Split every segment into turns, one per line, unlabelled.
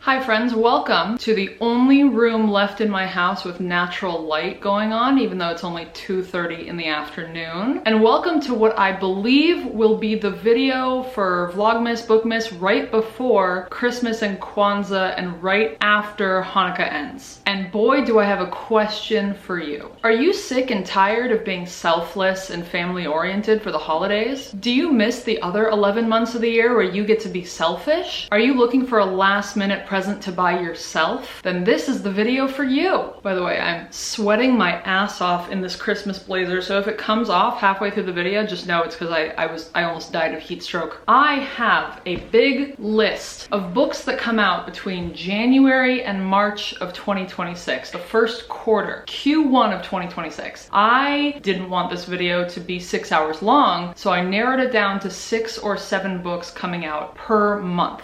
Hi friends, welcome to the only room left in my house with natural light going on, even though it's only 2:30 in the afternoon. And welcome to what I believe will be the video for Vlogmas, Bookmas right before Christmas and Kwanzaa and right after Hanukkah ends. And boy, do I have a question for you. Are you sick and tired of being selfless and family-oriented for the holidays? Do you miss the other 11 months of the year where you get to be selfish? Are you looking for a last-minute present to buy yourself? Then this is the video for you. By the way, I'm sweating my ass off in this Christmas blazer, so if it comes off halfway through the video, just know it's because I almost died of heat stroke. I have a big list of books that come out between January and March of 2026, the first quarter, Q1 of 2026. I didn't want this video to be 6 hours long, so I narrowed it down to 6 or 7 books coming out per month.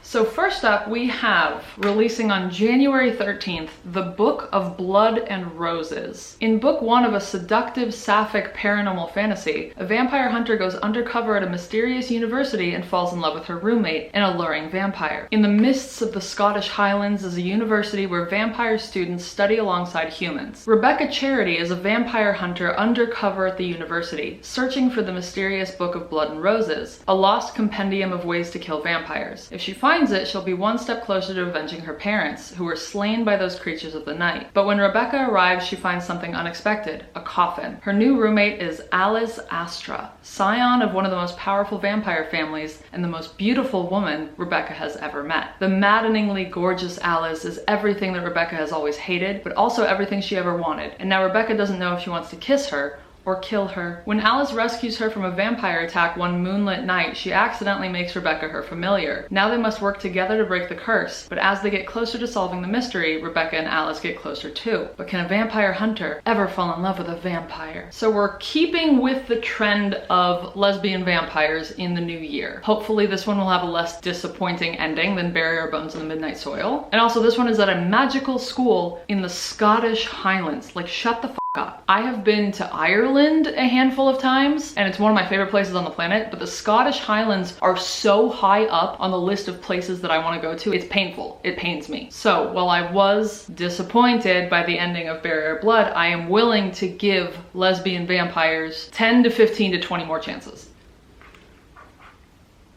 So first up, we have, releasing on January 13th, The Book of Blood and Roses. In book 1 of a seductive sapphic paranormal fantasy, a vampire hunter goes undercover at a mysterious university and falls in love with her roommate, an alluring vampire. In the mists of the Scottish Highlands is a university where vampire students study alongside humans. Rebecca Charity is a vampire hunter undercover at the university, searching for the mysterious Book of Blood and Roses, a lost compendium of ways to kill vampires. If she finds it, she'll be one step closer to avenging her parents, who were slain by those creatures of the night. But when Rebecca arrives, she finds something unexpected, a coffin. Her new roommate is Alice Astra, scion of one of the most powerful vampire families and the most beautiful woman Rebecca has ever met. The maddeningly gorgeous Alice is everything that Rebecca has always hated, but also everything she ever wanted. And now Rebecca doesn't know if she wants to kiss her or kill her. When Alice rescues her from a vampire attack one moonlit night, she accidentally makes Rebecca her familiar. Now they must work together to break the curse, but as they get closer to solving the mystery, Rebecca and Alice get closer too. But can a vampire hunter ever fall in love with a vampire? So we're keeping with the trend of lesbian vampires in the new year. Hopefully this one will have a less disappointing ending than Bury Our Bones in the Midnight Soil. And also this one is at a magical school in the Scottish Highlands. Like, shut the f up. I have been to Ireland a handful of times, and it's one of my favorite places on the planet, but the Scottish Highlands are so high up on the list of places that I want to go to, it's painful. It pains me. So while I was disappointed by the ending of Bury Our Blood, I am willing to give lesbian vampires 10 to 15 to 20 more chances.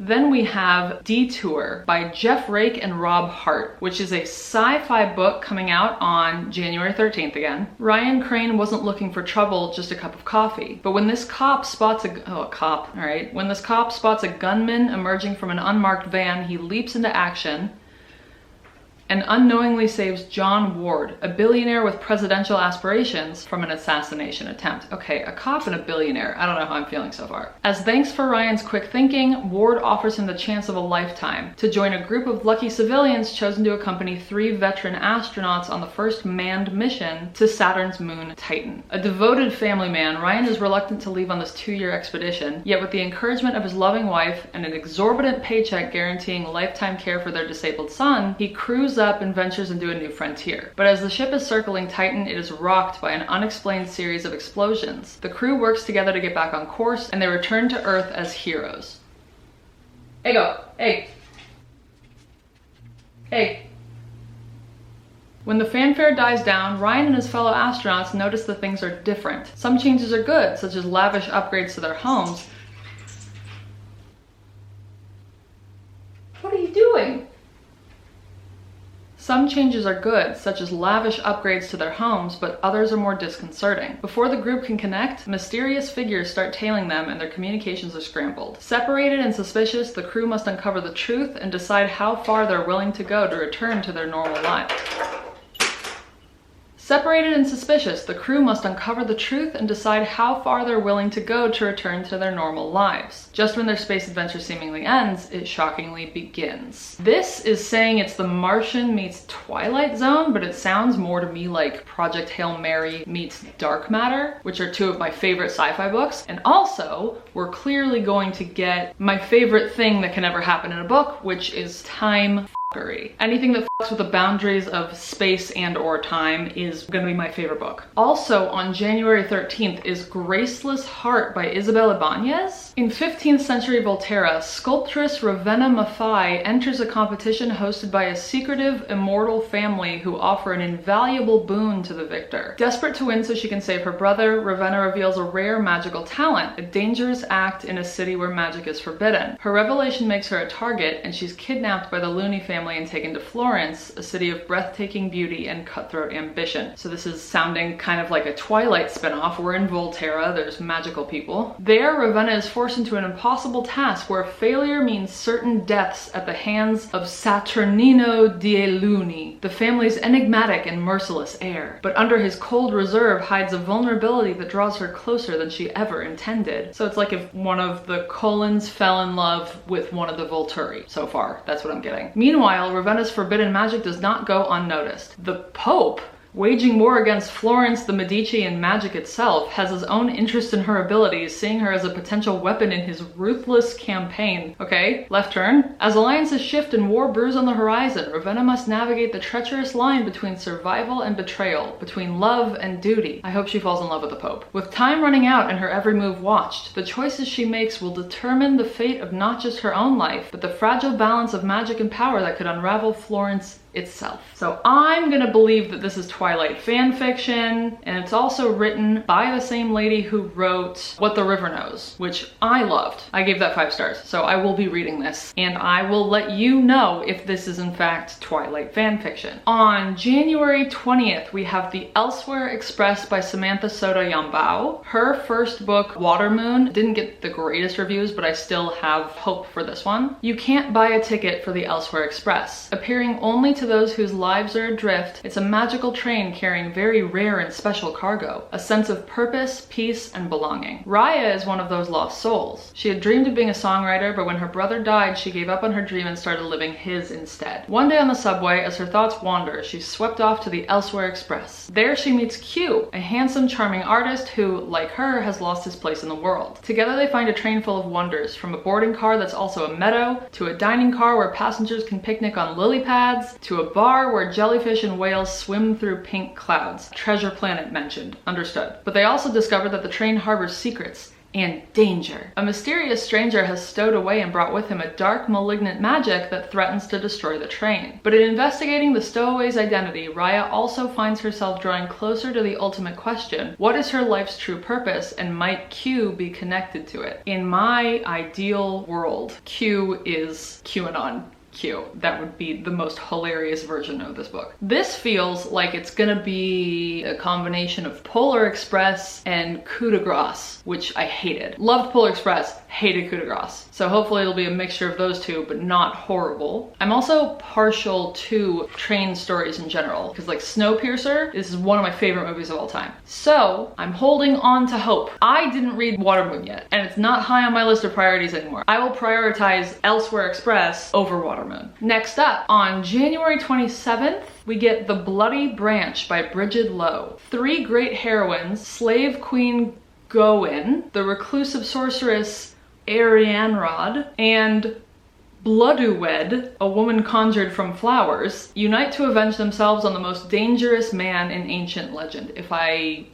Then we have Detour by Jeff Rake and Rob Hart, which is a sci-fi book coming out on January 13th again. Ryan Crane wasn't looking for trouble, just a cup of coffee. But when this cop spots When this cop spots a gunman emerging from an unmarked van, he leaps into action and unknowingly saves John Ward, a billionaire with presidential aspirations, from an assassination attempt. Okay, a cop and a billionaire. I don't know how I'm feeling so far. As thanks for Ryan's quick thinking, Ward offers him the chance of a lifetime to join a group of lucky civilians chosen to accompany 3 veteran astronauts on the first manned mission to Saturn's moon, Titan. A devoted family man, Ryan is reluctant to leave on this 2-year expedition, yet with the encouragement of his loving wife and an exorbitant paycheck guaranteeing lifetime care for their disabled son, he crews up and ventures into a new frontier. But as the ship is circling Titan, it is rocked by an unexplained series of explosions. The crew works together to get back on course, and they return to Earth as heroes. Hey. When the fanfare dies down, Ryan and his fellow astronauts notice that things are different. Some changes are good, such as lavish upgrades to their homes. What are you doing? Some changes are good, such as lavish upgrades to their homes, but others are more disconcerting. Before the group can connect, mysterious figures start tailing them and their communications are scrambled. Separated and suspicious, the crew must uncover the truth and decide how far they're willing to go to return to their normal lives. Separated and suspicious, the crew must uncover the truth and decide how far they're willing to go to return to their normal lives. Just when their space adventure seemingly ends, it shockingly begins. This is saying it's The Martian meets Twilight Zone, but it sounds more to me like Project Hail Mary meets Dark Matter, which are 2 of my favorite sci-fi books. And also, we're clearly going to get my favorite thing that can ever happen in a book, which is time Anything that fucks with the boundaries of space and or time is gonna be my favorite book. Also on January 13th is Graceless Heart by Isabel Ibanez. In 15th century Volterra, sculptress Ravenna Maffei enters a competition hosted by a secretive, immortal family who offer an invaluable boon to the victor. Desperate to win so she can save her brother, Ravenna reveals a rare magical talent, a dangerous act in a city where magic is forbidden. Her revelation makes her a target, and she's kidnapped by the Looney family and taken to Florence, a city of breathtaking beauty and cutthroat ambition. So this is sounding kind of like a Twilight spinoff. We're in Volterra, there's magical people. There, Ravenna is forced into an impossible task where failure means certain deaths at the hands of Saturnino dei Luni, the family's enigmatic and merciless heir. But under his cold reserve hides a vulnerability that draws her closer than she ever intended. So it's like if one of the Cullens fell in love with one of the Volturi. So far, that's what I'm getting. Meanwhile, Ravenna's forbidden magic does not go unnoticed. The Pope, waging war against Florence, the Medici, and magic itself, has his own interest in her abilities, seeing her as a potential weapon in his ruthless campaign. Okay, left turn. As alliances shift and war brews on the horizon, Ravenna must navigate the treacherous line between survival and betrayal, between love and duty. I hope she falls in love with the Pope. With time running out and her every move watched, the choices she makes will determine the fate of not just her own life, but the fragile balance of magic and power that could unravel Florence itself. So I'm gonna believe that this is Twilight fan fiction, and it's also written by the same lady who wrote What the River Knows, which I loved. I gave that 5 stars, so I will be reading this, and I will let you know if this is in fact Twilight fan fiction. On January 20th, we have The Elsewhere Express by Samantha Soto Yambao. Her first book, Watermoon, didn't get the greatest reviews, but I still have hope for this one. You can't buy a ticket for The Elsewhere Express. Appearing only to those whose lives are adrift, it's a magical train carrying very rare and special cargo, a sense of purpose, peace, and belonging. Raya is one of those lost souls. She had dreamed of being a songwriter, but when her brother died, she gave up on her dream and started living his instead. One day on the subway, as her thoughts wander, she's swept off to the Elsewhere Express. There she meets Q, a handsome, charming artist who, like her, has lost his place in the world. Together they find a train full of wonders, from a boarding car that's also a meadow, to a dining car where passengers can picnic on lily pads, to a bar where jellyfish and whales swim through pink clouds. Treasure Planet mentioned. Understood. But they also discover that the train harbors secrets and danger. A mysterious stranger has stowed away and brought with him a dark, malignant magic that threatens to destroy the train. But in investigating the stowaway's identity, Raya also finds herself drawing closer to the ultimate question: what is her life's true purpose, and might Q be connected to it? In my ideal world, Q is QAnon. Q. That would be the most hilarious version of this book. This feels like it's gonna be a combination of Polar Express and Coup de Grace, which I hated. Loved Polar Express, hated Coup de Grace. So hopefully it'll be a mixture of those two, but not horrible. I'm also partial to train stories in general, because like Snowpiercer, this is one of my favorite movies of all time. So I'm holding on to hope. I didn't read Watermoon yet, and it's not high on my list of priorities anymore. I will prioritize Elsewhere Express over Watermoon. Next up, on January 27th, we get The Bloody Branch by Bridget Lowe. 3 great heroines, Slave Queen Gowen, the reclusive sorceress Arianrod, and Blooduwed, a woman conjured from flowers, unite to avenge themselves on the most dangerous man in ancient legend. If I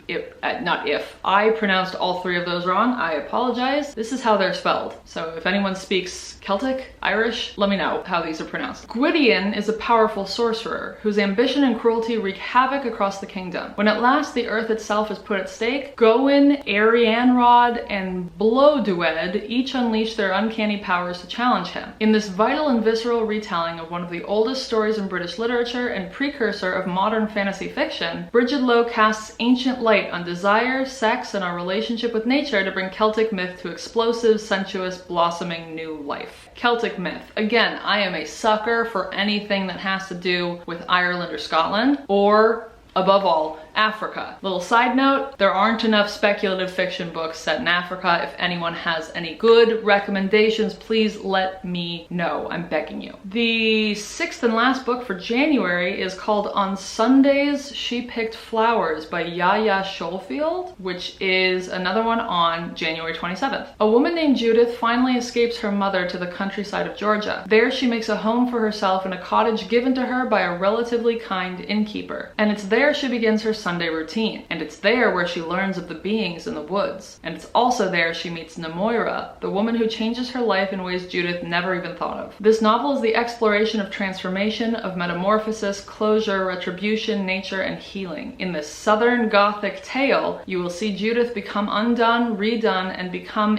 pronounced all 3 of those wrong, I apologize. This is how they're spelled. So if anyone speaks Celtic, Irish, let me know how these are pronounced. Gwydion is a powerful sorcerer whose ambition and cruelty wreak havoc across the kingdom. When at last the earth itself is put at stake, Gowen, Arianrod, and Blooduwed each unleash their uncanny powers to challenge him. In this vital and visceral retelling of one of the oldest stories in British literature and precursor of modern fantasy fiction, Bridget Lowe casts ancient light on desire, sex, and our relationship with nature to bring Celtic myth to explosive, sensuous, blossoming new life. Celtic myth. Again, I am a sucker for anything that has to do with Ireland or Scotland, or above all, Africa. Little side note, there aren't enough speculative fiction books set in Africa. If anyone has any good recommendations, please let me know. I'm begging you. The sixth and last book for January is called On Sundays She Picked Flowers by Yaya Schofield, which is another one on January 27th. A woman named Judith finally escapes her mother to the countryside of Georgia. There she makes a home for herself in a cottage given to her by a relatively kind innkeeper. And it's there she begins her Sunday routine. And it's there where she learns of the beings in the woods. And it's also there she meets Nemoira, the woman who changes her life in ways Judith never even thought of. This novel is the exploration of transformation, of metamorphosis, closure, retribution, nature, and healing. In this Southern Gothic tale, you will see Judith become undone, redone, and become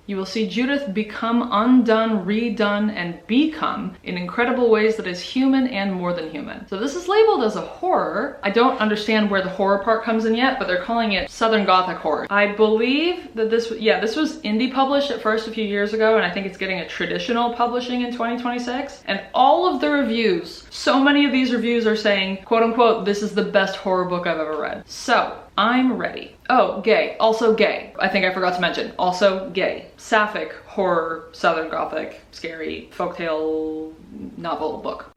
You will see Judith become undone, redone, and become in incredible ways that is human and more than human. So this is labeled as a horror. I don't understand where the horror part comes in yet, but they're calling it Southern Gothic horror. I believe that this was indie published at first a few years ago, and I think it's getting a traditional publishing in 2026. And all of the reviews, so many of these reviews are saying, quote unquote, this is the best horror book I've ever read. So I'm ready. Oh, gay. Also gay. I think I forgot to mention. Also gay. Sapphic, horror, Southern Gothic, scary, folktale novel book.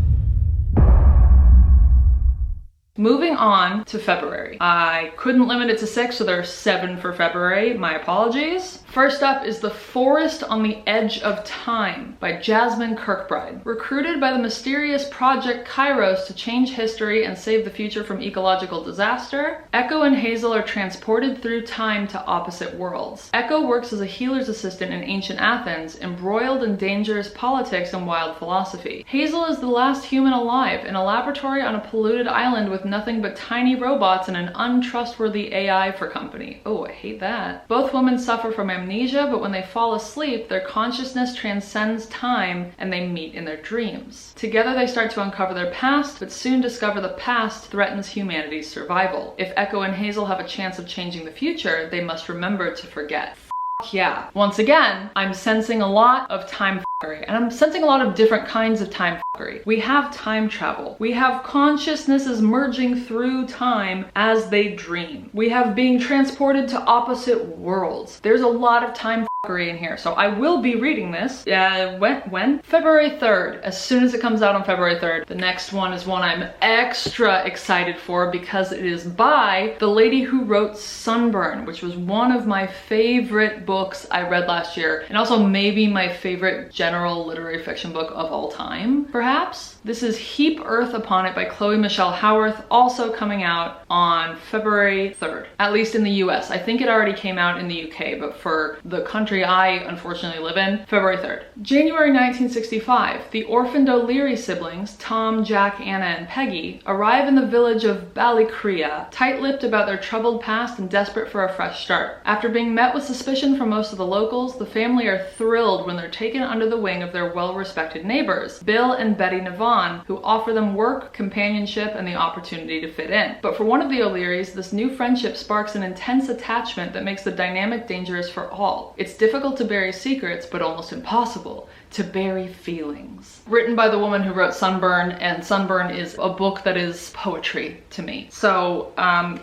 Moving on to February. I couldn't limit it to 6, so there are 7 for February. My apologies. First up is The Forest on the Edge of Time by Jasmine Kirkbride. Recruited by the mysterious Project Kairos to change history and save the future from ecological disaster, Echo and Hazel are transported through time to opposite worlds. Echo works as a healer's assistant in ancient Athens, embroiled in dangerous politics and wild philosophy. Hazel is the last human alive in a laboratory on a polluted island with nothing but tiny robots and an untrustworthy AI for company. Oh, I hate that. Both women suffer from amnesia, but when they fall asleep, their consciousness transcends time and they meet in their dreams. Together they start to uncover their past, but soon discover the past threatens humanity's survival. If Echo and Hazel have a chance of changing the future, they must remember to forget. Yeah. Once again, I'm sensing a lot of time fuckery, and I'm sensing a lot of different kinds of time fuckery. We have time travel. We have consciousnesses merging through time as they dream. We have being transported to opposite worlds. There's a lot of time fuckery in here. So I will be reading this. When? February 3rd. As soon as it comes out on February 3rd. The next one is one I'm extra excited for because it is by the lady who wrote Sunburn, which was one of my favorite books I read last year, and also maybe my favorite general literary fiction book of all time, perhaps. This is Heap Earth Upon It by Chloe Michelle Howarth, also coming out on February 3rd, at least in the US. I think it already came out in the UK, but for the country I unfortunately live in, February 3rd. January 1965, the orphaned O'Leary siblings, Tom, Jack, Anna, and Peggy, arrive in the village of Ballycrea, tight-lipped about their troubled past and desperate for a fresh start. After being met with suspicion from most of the locals, the family are thrilled when they're taken under the wing of their well-respected neighbors, Bill and Betty Navon, who offer them work, companionship, and the opportunity to fit in. But for one of the O'Learys, this new friendship sparks an intense attachment that makes the dynamic dangerous for all. It's difficult to bury secrets, but almost impossible to bury feelings. Written by the woman who wrote Sunburn, and Sunburn is a book that is poetry to me. So,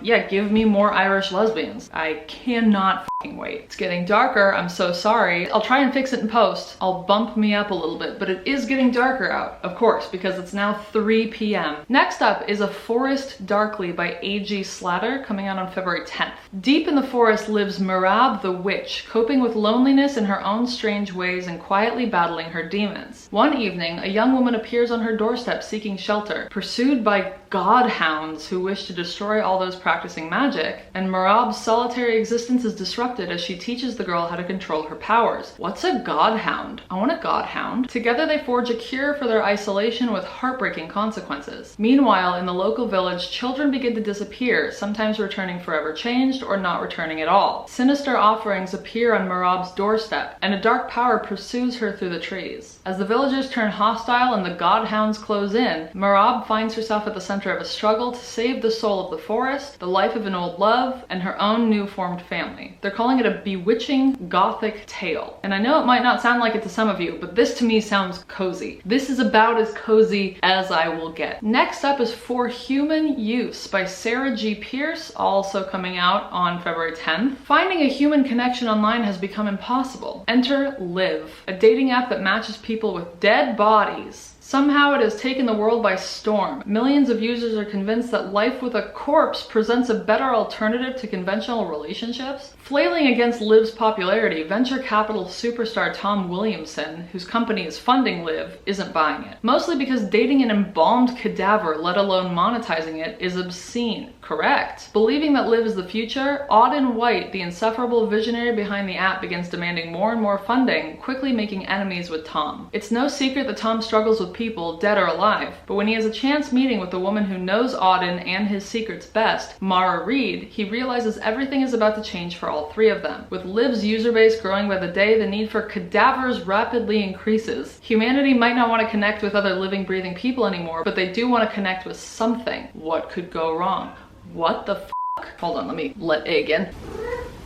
yeah, give me more Irish lesbians. I cannot fucking wait. It's getting darker, I'm so sorry. I'll try and fix it in post. I'll bump me up a little bit, but it is getting darker out, of course, because it's now 3 p.m. Next up is A Forest Darkly by A.G. Slatter, coming out on February 10th. Deep in the forest lives Merab the Witch, coping with loneliness in her own strange ways and quietly battling her demons. One evening, a young woman appears on her doorstep seeking shelter, pursued by godhounds who wish to destroy all those practicing magic, and Merab's solitary existence is disrupted as she teaches the girl how to control her powers. What's a godhound? I want a godhound. Together they forge a cure for their isolation with heartbreaking consequences. Meanwhile, in the local village, children begin to disappear, sometimes returning forever changed or not returning at all. Sinister offerings appear on Merab's doorstep, and a dark power pursues her through the trees. As the villagers turn hostile and the godhounds close in, Merab finds herself at the center center of a struggle to save the soul of the forest, the life of an old love, and her own new formed family. They're calling it a bewitching gothic tale. And I know it might not sound like it to some of you, but this to me sounds cozy. This is about as cozy as I will get. Next up is For Human Use by Sarah G. Pierce, also coming out on February 10th. Finding a human connection online has become impossible. Enter Live, a dating app that matches people with dead bodies. Somehow it has taken the world by storm. Millions of users are convinced that life with a corpse presents a better alternative to conventional relationships. Flailing against Liv's popularity, venture capital superstar Tom Williamson, whose company is funding Liv, isn't buying it. Mostly because dating an embalmed cadaver, let alone monetizing it, is obscene. Correct. Believing that Liv is the future, Auden White, the insufferable visionary behind the app, begins demanding more and more funding, quickly making enemies with Tom. It's no secret that Tom struggles with people, dead or alive, but when he has a chance meeting with the woman who knows Auden and his secrets best, Mara Reed, he realizes everything is about to change for all three of them. With Liv's user base growing by the day, the need for cadavers rapidly increases. Humanity might not want to connect with other living, breathing people anymore, but they do want to connect with something. What could go wrong? What the f***? Hold on, let me let egg in.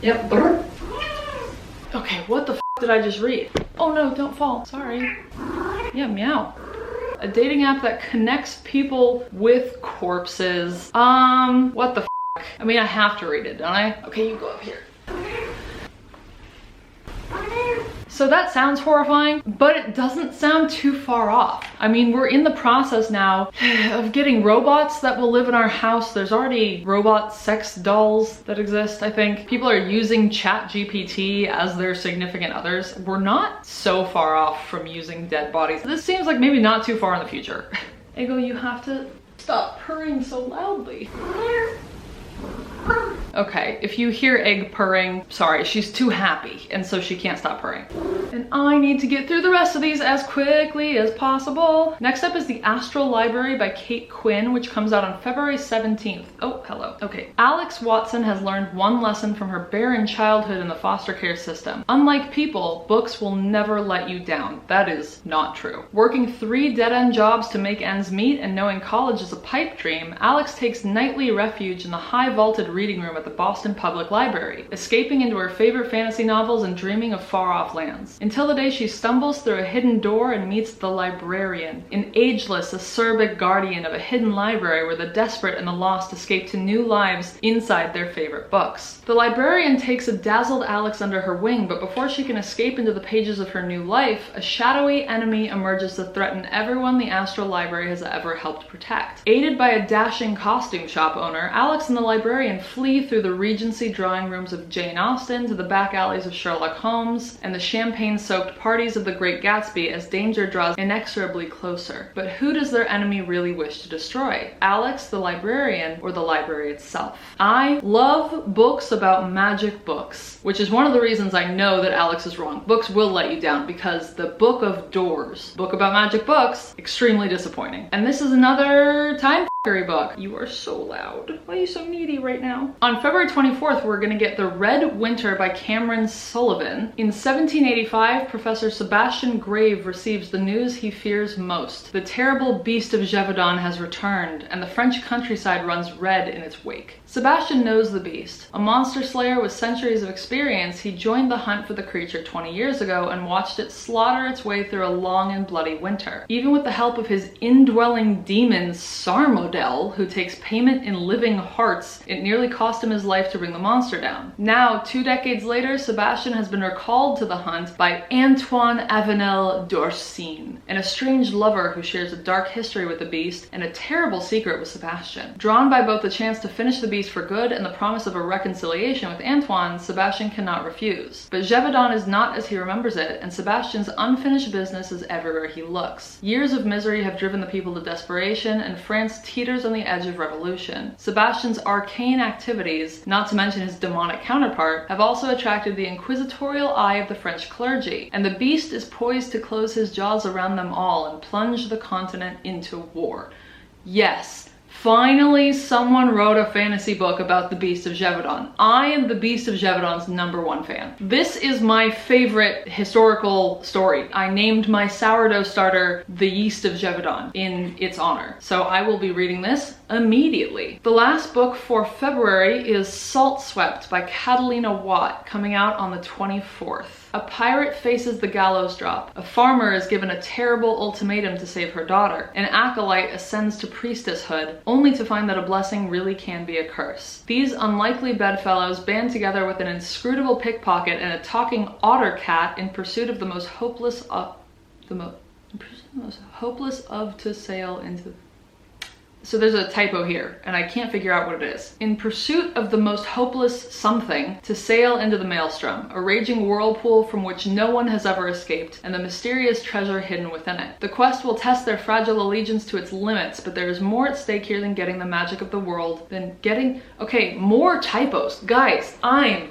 Yep. Okay, what the f*** did I just read? Oh no, don't fall. Sorry. Yeah, meow. A dating app that connects people with corpses. What the f***? I mean, I have to read it, don't I? Okay, you go up here. So that sounds horrifying, but it doesn't sound too far off. I mean, we're in the process now of getting robots that will live in our house. There's already robot sex dolls that exist, I think. People are using ChatGPT as their significant others. We're not so far off from using dead bodies. This seems like maybe not too far in the future. Ego, you have to stop purring so loudly. Okay, if you hear Egg purring, sorry, she's too happy, and so she can't stop purring. And I need to get through the rest of these as quickly as possible. Next up is The Astral Library by Kate Quinn, which comes out on February 17th. Oh, hello. Okay, Alex Watson has learned one lesson from her barren childhood in the foster care system. Unlike people, books will never let you down. That is not true. Working 3 dead-end jobs to make ends meet and knowing college is a pipe dream, Alex takes nightly refuge in the high-vaulted reading room at the Boston Public Library, escaping into her favorite fantasy novels and dreaming of far-off lands. Until the day she stumbles through a hidden door and meets the librarian, an ageless, acerbic guardian of a hidden library where the desperate and the lost escape to new lives inside their favorite books. The librarian takes a dazzled Alex under her wing, but before she can escape into the pages of her new life, a shadowy enemy emerges to threaten everyone the Astral Library has ever helped protect. Aided by a dashing costume shop owner, Alex and the librarian flee through the Regency drawing rooms of Jane Austen to the back alleys of Sherlock Holmes and the champagne-soaked parties of the Great Gatsby as danger draws inexorably closer. But who does their enemy really wish to destroy? Alex, the librarian, or the library itself? I love books about magic books, which is one of the reasons I know that Alex is wrong. Books will let you down because the Book of Doors, book about magic books, extremely disappointing. And this is another time book. You are so loud. Why are you so needy right now? On February 24th, we're gonna get The Red Winter by Cameron Sullivan. In 1785, Professor Sebastian Grave receives the news he fears most. The terrible beast of Gévaudan has returned, and the French countryside runs red in its wake. Sebastian knows the beast. A monster slayer with centuries of experience, he joined the hunt for the creature 20 years ago and watched it slaughter its way through a long and bloody winter. Even with the help of his indwelling demon, Sarmodel, who takes payment in living hearts, it nearly cost him his life to bring the monster down. Now, 2 decades later, Sebastian has been recalled to the hunt by Antoine Avenel d'Orsine, an estranged lover who shares a dark history with the beast and a terrible secret with Sebastian. Drawn by both the chance to finish the beast for good and the promise of a reconciliation with Antoine, Sebastian cannot refuse. But Gévaudan is not as he remembers it, and Sebastian's unfinished business is everywhere he looks. Years of misery have driven the people to desperation, and France teeters on the edge of revolution. Sebastian's arcane activities, not to mention his demonic counterpart, have also attracted the inquisitorial eye of the French clergy, and the beast is poised to close his jaws around them all and plunge the continent into war. Yes, Finally, someone wrote a fantasy book about the Beast of Gévaudan. I am the Beast of Gévaudan's #1 fan. This is my favorite historical story. I named my sourdough starter the Yeast of Gévaudan in its honor. So I will be reading this immediately. The last book for February is Salt Swept by Catalina Watt, coming out on the 24th. A pirate faces the gallows drop. A farmer is given a terrible ultimatum to save her daughter. An acolyte ascends to priestesshood, only to find that a blessing really can be a curse. These unlikely bedfellows band together with an inscrutable pickpocket and a talking otter cat in pursuit of the most hopeless of to sail into. So there's a typo here, and I can't figure out what it is. In pursuit of the most hopeless something to sail into the maelstrom, a raging whirlpool from which no one has ever escaped, and the mysterious treasure hidden within it. The quest will test their fragile allegiance to its limits, but there is more at stake here than getting the magic of the world, than getting... Okay, more typos. Guys, I'm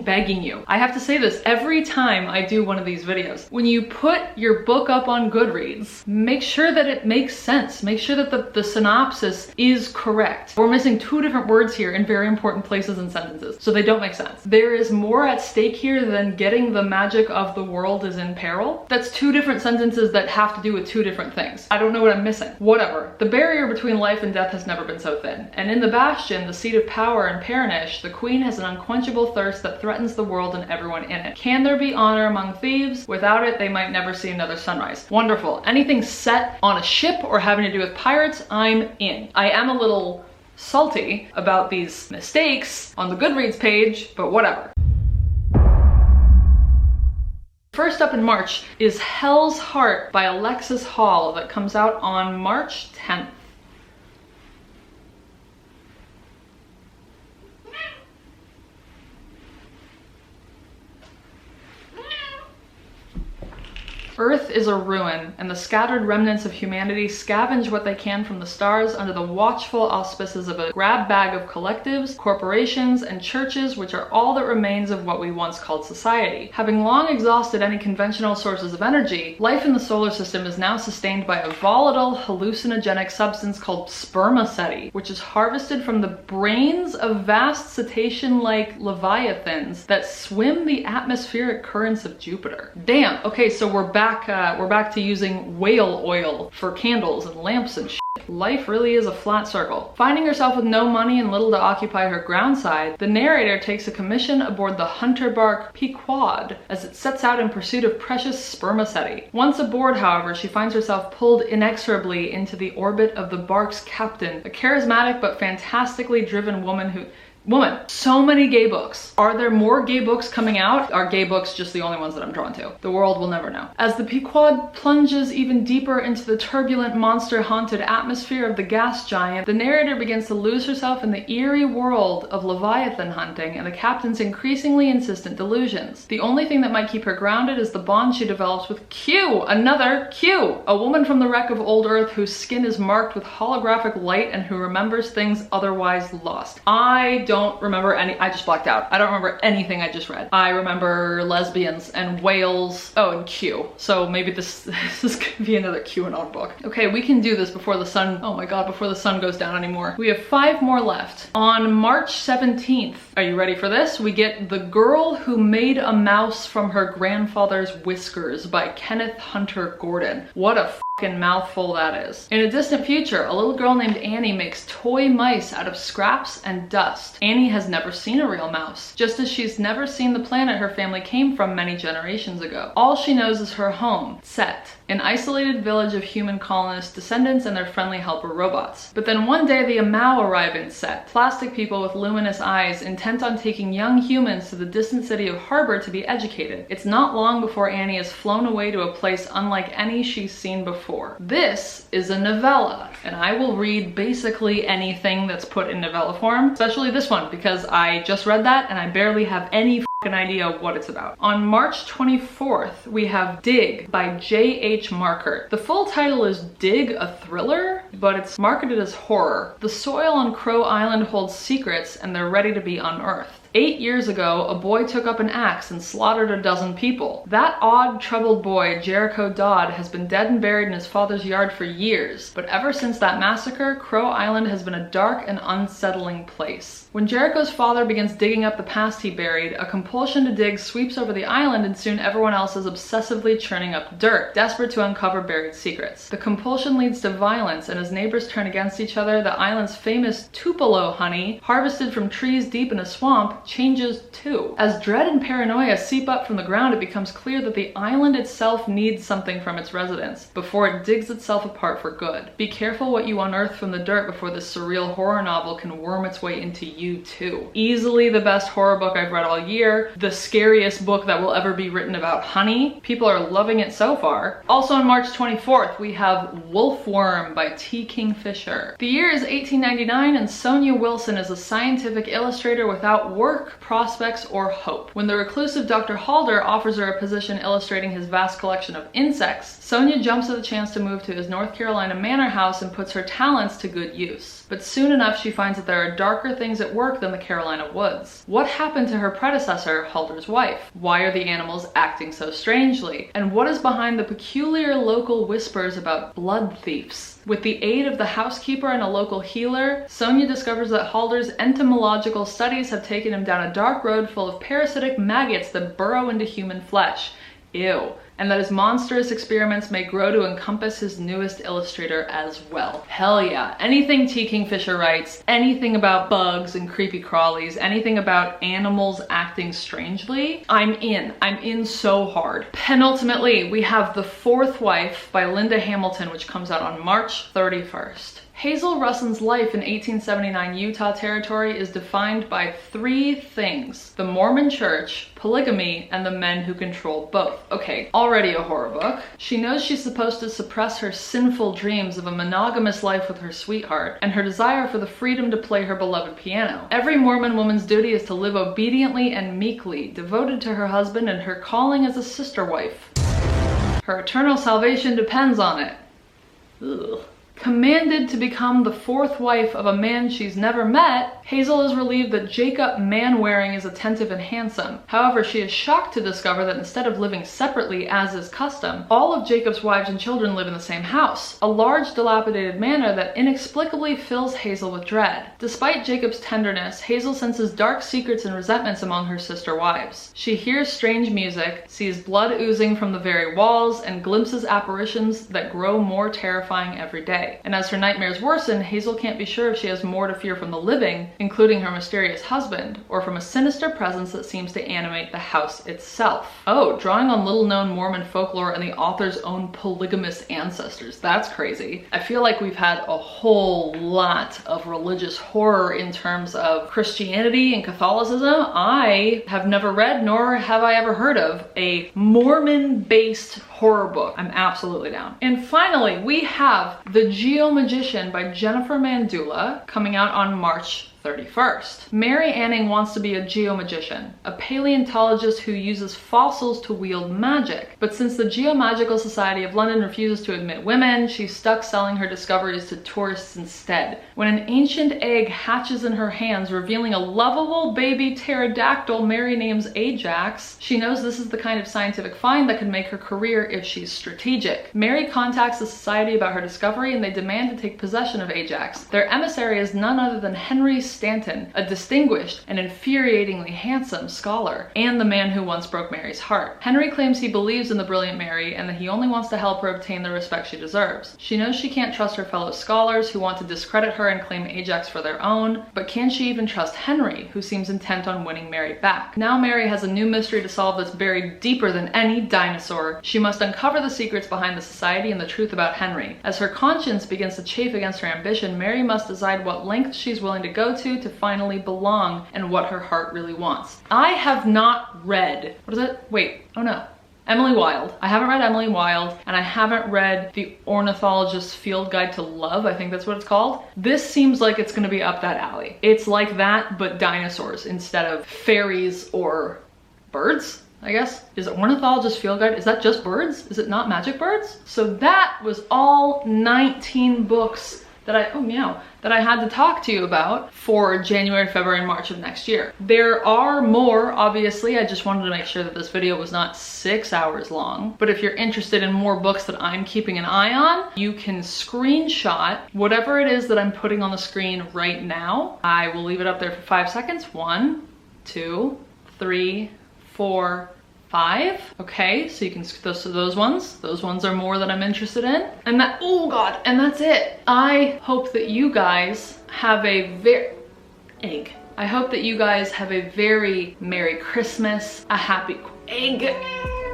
begging you. I have to say this every time I do one of these videos. When you put your book up on Goodreads, make sure that it makes sense. Make sure that the synopsis is correct. We're missing 2 different words here in very important places and sentences, so they don't make sense. There is more at stake here than getting the magic of the world is in peril. That's 2 different sentences that have to do with 2 different things. I don't know what I'm missing. Whatever. The barrier between life and death has never been so thin. And in the Bastion, the seat of power in Pernish, the queen has an unquenchable thirst that threatens the world and everyone in it. Can there be honor among thieves? Without it, they might never see another sunrise. Wonderful. Anything set on a ship or having to do with pirates, I'm in. I am a little salty about these mistakes on the Goodreads page, but whatever. First up in March is Hell's Heart by Alexis Hall that comes out on March 10th. Earth is a ruin, and the scattered remnants of humanity scavenge what they can from the stars under the watchful auspices of a grab bag of collectives, corporations, and churches, which are all that remains of what we once called society. Having long exhausted any conventional sources of energy, life in the solar system is now sustained by a volatile, hallucinogenic substance called spermaceti, which is harvested from the brains of vast cetacean-like leviathans that swim the atmospheric currents of Jupiter. Damn, okay, so we're back to using whale oil for candles and lamps and shit. Life really is a flat circle. Finding herself with no money and little to occupy her groundside, the narrator takes a commission aboard the hunter bark Pequod as it sets out in pursuit of precious spermaceti. Once aboard, however, she finds herself pulled inexorably into the orbit of the bark's captain, a charismatic but fantastically driven woman, so many gay books. Are there more gay books coming out? Are gay books just the only ones that I'm drawn to? The world will never know. As the Pequod plunges even deeper into the turbulent, monster-haunted atmosphere of the gas giant, the narrator begins to lose herself in the eerie world of leviathan hunting and the captain's increasingly insistent delusions. The only thing that might keep her grounded is the bond she develops with Q, another Q, a woman from the wreck of old Earth whose skin is marked with holographic light and who remembers things otherwise lost. I don't remember I just blacked out. I don't remember anything I just read. I remember lesbians and whales. Oh, and Q. So maybe this is gonna be another QAnon book. Okay, we can do this before the sun, oh my god, before the sun goes down anymore. We have 5 more left. On March 17th, are you ready for this? We get The Girl Who Made a Mouse from Her Grandfather's Whiskers by Kenneth Hunter Gordon. What a fucking mouthful that is. In a distant future, a little girl named Annie makes toy mice out of scraps and dust. Annie has never seen a real mouse, just as she's never seen the planet her family came from many generations ago. All she knows is her home, Set, an isolated village of human colonist descendants and their friendly helper robots. But then one day the Amau arrive in Set, plastic people with luminous eyes intent on taking young humans to the distant city of Harbor to be educated. It's not long before Annie is flown away to a place unlike any she's seen before. This is a novella, and I will read basically anything that's put in novella form, especially this one, because I just read that and I barely have any an idea of what it's about. On March 24th, we have Dig by J.H. Markert. The full title is Dig, a Thriller, but it's marketed as horror. The soil on Crow Island holds secrets and they're ready to be unearthed. 8 years ago, a boy took up an axe and slaughtered a dozen people. That odd, troubled boy, Jericho Dodd, has been dead and buried in his father's yard for years, but ever since that massacre, Crow Island has been a dark and unsettling place. When Jericho's father begins digging up the past he buried, a compulsion to dig sweeps over the island and soon everyone else is obsessively churning up dirt, desperate to uncover buried secrets. The compulsion leads to violence, and as neighbors turn against each other, the island's famous Tupelo honey, harvested from trees deep in a swamp, changes too. As dread and paranoia seep up from the ground, it becomes clear that the island itself needs something from its residents before it digs itself apart for good. Be careful what you unearth from the dirt before this surreal horror novel can worm its way into you too. Easily the best horror book I've read all year, the scariest book that will ever be written about honey. People are loving it so far. Also on March 24th, we have Wolfworm by T. Kingfisher. The year is 1899 and Sonia Wilson is a scientific illustrator without work, prospects, or hope. When the reclusive Dr. Halder offers her a position illustrating his vast collection of insects, Sonia jumps at the chance to move to his North Carolina manor house and puts her talents to good use. But soon enough she finds that there are darker things at work than the Carolina woods. What happened to her predecessor, Halder's wife? Why are the animals acting so strangely? And what is behind the peculiar local whispers about blood thieves? With the aid of the housekeeper and a local healer, Sonia discovers that Halder's entomological studies have taken him down a dark road full of parasitic maggots that burrow into human flesh. Ew. And that his monstrous experiments may grow to encompass his newest illustrator as well. Hell yeah. Anything T. Kingfisher writes, anything about bugs and creepy crawlies, anything about animals acting strangely, I'm in. I'm in so hard. Penultimately, we have The Fourth Wife by Linda Hamilton, which comes out on March 31st. Hazel Russon's life in 1879 Utah Territory is defined by 3 things: the Mormon Church, polygamy, and the men who control both. Okay, already a horror book. She knows she's supposed to suppress her sinful dreams of a monogamous life with her sweetheart and her desire for the freedom to play her beloved piano. Every Mormon woman's duty is to live obediently and meekly, devoted to her husband and her calling as a sister wife. Her eternal salvation depends on it. Ugh. Commanded to become the 4th wife of a man she's never met, Hazel is relieved that Jacob Manwaring is attentive and handsome. However, she is shocked to discover that instead of living separately as is custom, all of Jacob's wives and children live in the same house, a large dilapidated manor that inexplicably fills Hazel with dread. Despite Jacob's tenderness, Hazel senses dark secrets and resentments among her sister wives. She hears strange music, sees blood oozing from the very walls, and glimpses apparitions that grow more terrifying every day. And as her nightmares worsen, Hazel can't be sure if she has more to fear from the living, including her mysterious husband, or from a sinister presence that seems to animate the house itself. Oh, drawing on little-known Mormon folklore and the author's own polygamous ancestors. That's crazy. I feel like we've had a whole lot of religious horror in terms of Christianity and Catholicism. I have never read, nor have I ever heard of, a Mormon-based horror book. I'm absolutely down. And finally, we have The Geomagician by Jennifer Mandula, coming out on March 31st. Mary Anning wants to be a geomagician, a paleontologist who uses fossils to wield magic. But since the Geomagical Society of London refuses to admit women, she's stuck selling her discoveries to tourists instead. When an ancient egg hatches in her hands, revealing a lovable baby pterodactyl Mary names Ajax, she knows this is the kind of scientific find that could make her career if she's strategic. Mary contacts the society about her discovery and they demand to take possession of Ajax. Their emissary is none other than Henry Stanton, a distinguished and infuriatingly handsome scholar, and the man who once broke Mary's heart. Henry claims he believes in the brilliant Mary and that he only wants to help her obtain the respect she deserves. She knows she can't trust her fellow scholars who want to discredit her and claim Ajax for their own, but can she even trust Henry, who seems intent on winning Mary back? Now Mary has a new mystery to solve that's buried deeper than any dinosaur. She must uncover the secrets behind the society and the truth about Henry. As her conscience begins to chafe against her ambition, Mary must decide what lengths she's willing to go to finally belong and what her heart really wants. I have not read, what is it? Wait, oh no. Emily Wilde. I haven't read Emily Wilde, and I haven't read The Ornithologist's Field Guide to Love, I think that's what it's called. This seems like it's gonna be up that alley. It's like that, but dinosaurs instead of fairies or birds, I guess. Is Ornithologist's Field Guide, is that just birds? Is it not magic birds? So that was all 19 books that I had to talk to you about for January, February, and March of next year. There are more, obviously. I just wanted to make sure that this video was not 6 hours long. But if you're interested in more books that I'm keeping an eye on, you can screenshot whatever it is that I'm putting on the screen right now. I will leave it up there for 5 seconds. 1, 2, 3, 4, 5. Okay, so you can, those ones are more that I'm interested in. And that, oh God, and that's it. I hope that you guys have a I hope that you guys have a very Merry Christmas, a happy egg.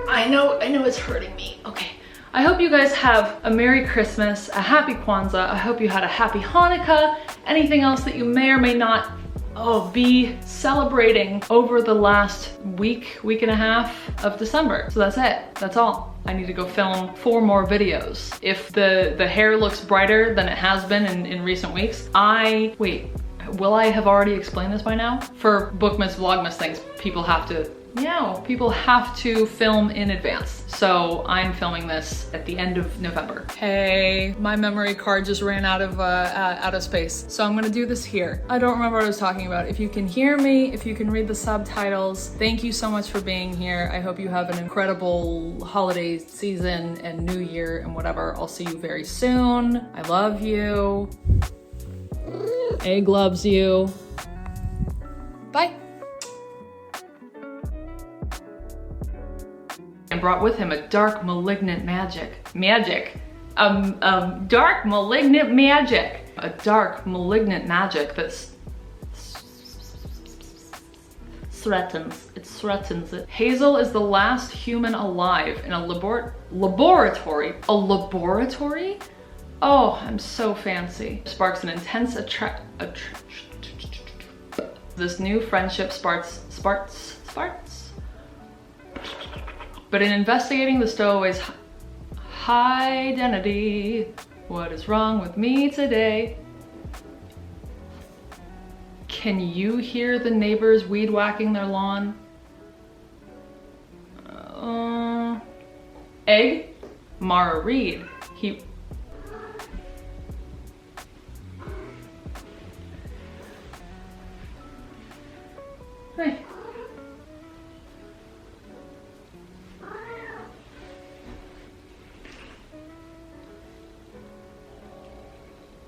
I know it's hurting me. Okay. I hope you guys have a Merry Christmas, a Happy Kwanzaa. I hope you had a Happy Hanukkah, anything else that you may or may not be celebrating over the last week and a half of December. So that's it, that's all. I need to go film 4 more videos. If the hair looks brighter than it has been in recent weeks, wait, will I have already explained this by now? For Bookmas, Vlogmas things, people have to film in advance. So I'm filming this at the end of November. Hey, my memory card just ran out of space. So I'm gonna do this here. I don't remember what I was talking about. If you can hear me, if you can read the subtitles, thank you so much for being here. I hope you have an incredible holiday season and New Year and whatever. I'll see you very soon. I love you. Egg loves you. Bye. And brought with him a dark malignant magic. Dark malignant magic. A dark malignant magic that's threatens it. Hazel is the last human alive in a laboratory. A laboratory? Oh, I'm so fancy. Sparks an intense this new friendship sparks. But in investigating the stowaway's identity, what is wrong with me today? Can you hear the neighbors weed whacking their lawn? Egg? Mara Reed.